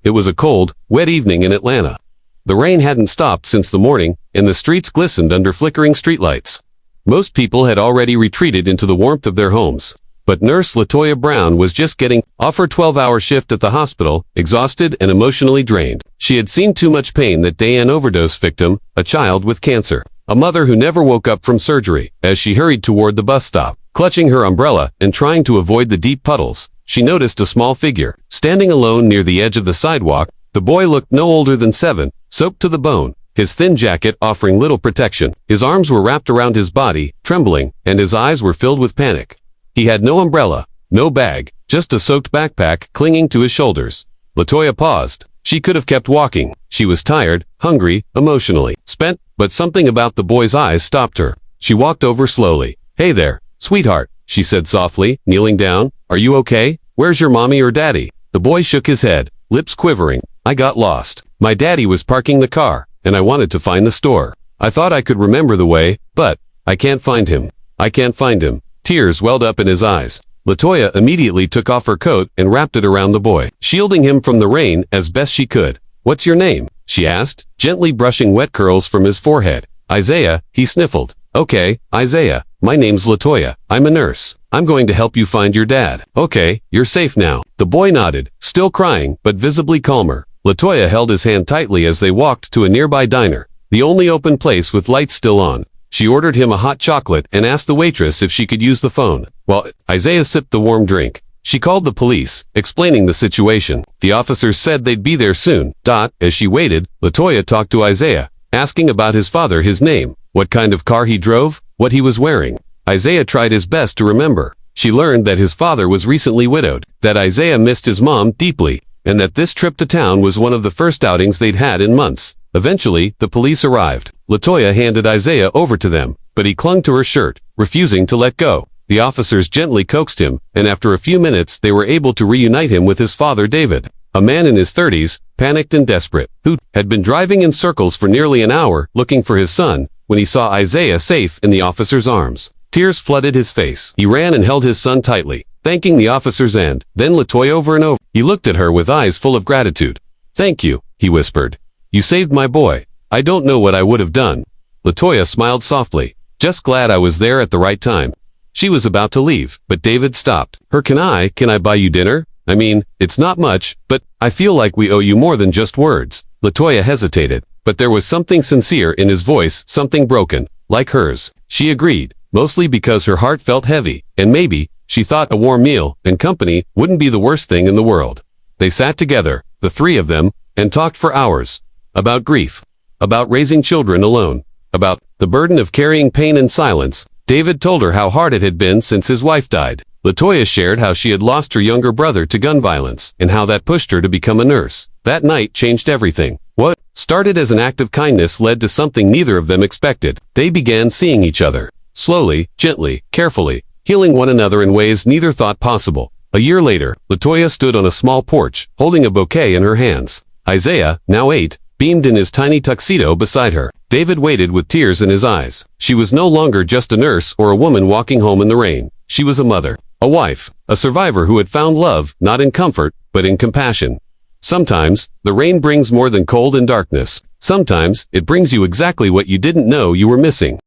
It was a cold, wet evening in Atlanta. The rain hadn't stopped since the morning, and the streets glistened under flickering streetlights. Most people had already retreated into the warmth of their homes. But Nurse Latoya Brown was just getting off her 12-hour shift at the hospital, exhausted and emotionally drained. She had seen too much pain that day: an overdose victim, a child with cancer, a mother who never woke up from surgery. As she hurried toward the bus stop, clutching her umbrella and trying to avoid the deep puddles, she noticed a small figure, standing alone near the edge of the sidewalk. The boy looked no older than 7, soaked to the bone, his thin jacket offering little protection. His arms were wrapped around his body, trembling, and his eyes were filled with panic. He had no umbrella, no bag, just a soaked backpack clinging to his shoulders. Latoya paused. She could have kept walking. She was tired, hungry, emotionally spent, but something about the boy's eyes stopped her. She walked over slowly. "Hey there, sweetheart," she said softly, kneeling down. "Are you okay? Where's your mommy or daddy?" The boy shook his head, lips quivering. "I got lost. My daddy was parking the car, and I wanted to find the store. I thought I could remember the way, but I can't find him. I can't find him." Tears welled up in his eyes. Latoya immediately took off her coat and wrapped it around the boy, shielding him from the rain as best she could. "What's your name?" she asked, gently brushing wet curls from his forehead. "Isaiah," he sniffled. "Okay, Isaiah. My name's Latoya. I'm a nurse. I'm going to help you find your dad." "Okay, you're safe now." The boy nodded, still crying, but visibly calmer. Latoya held his hand tightly as they walked to a nearby diner, the only open place with lights still on. She ordered him a hot chocolate and asked the waitress if she could use the phone, while Isaiah sipped the warm drink. She called the police, explaining the situation. The officers said they'd be there soon. As she waited, Latoya talked to Isaiah, asking about his father, his name, what kind of car he drove, what he was wearing. Isaiah tried his best to remember. She learned that his father was recently widowed, that Isaiah missed his mom deeply, and that this trip to town was one of the first outings they'd had in months. Eventually, the police arrived. Latoya handed Isaiah over to them, but he clung to her shirt, refusing to let go. The officers gently coaxed him, and after a few minutes they were able to reunite him with his father, David, a man in his 30s, panicked and desperate, who had been driving in circles for nearly an hour looking for his son. When he saw Isaiah safe in the officer's arms, tears flooded his face. He ran and held his son tightly, thanking the officers and then Latoya over and over. He looked at her with eyes full of gratitude. "Thank you," he whispered. "You saved my boy. I don't know what I would have done." Latoya smiled softly. "Just glad I was there at the right time." She was about to leave, but David stopped her. Can I buy you dinner? I mean, it's not much, but I feel like we owe you more than just words." Latoya hesitated, but there was something sincere in his voice, something broken, like hers. She agreed, mostly because her heart felt heavy, and maybe, she thought, a warm meal and company wouldn't be the worst thing in the world. They sat together, the three of them, and talked for hours. About grief. About raising children alone. About the burden of carrying pain in silence. David told her how hard it had been since his wife died. Latoya shared how she had lost her younger brother to gun violence, and how that pushed her to become a nurse. That night changed everything. What started as an act of kindness led to something neither of them expected. They began seeing each other. Slowly, gently, carefully, healing one another in ways neither thought possible. A year later, Latoya stood on a small porch, holding a bouquet in her hands. Isaiah, now 8, beamed in his tiny tuxedo beside her. David waited with tears in his eyes. She was no longer just a nurse or a woman walking home in the rain. She was a mother, a wife, a survivor who had found love, not in comfort, but in compassion. Sometimes, the rain brings more than cold and darkness. Sometimes, it brings you exactly what you didn't know you were missing.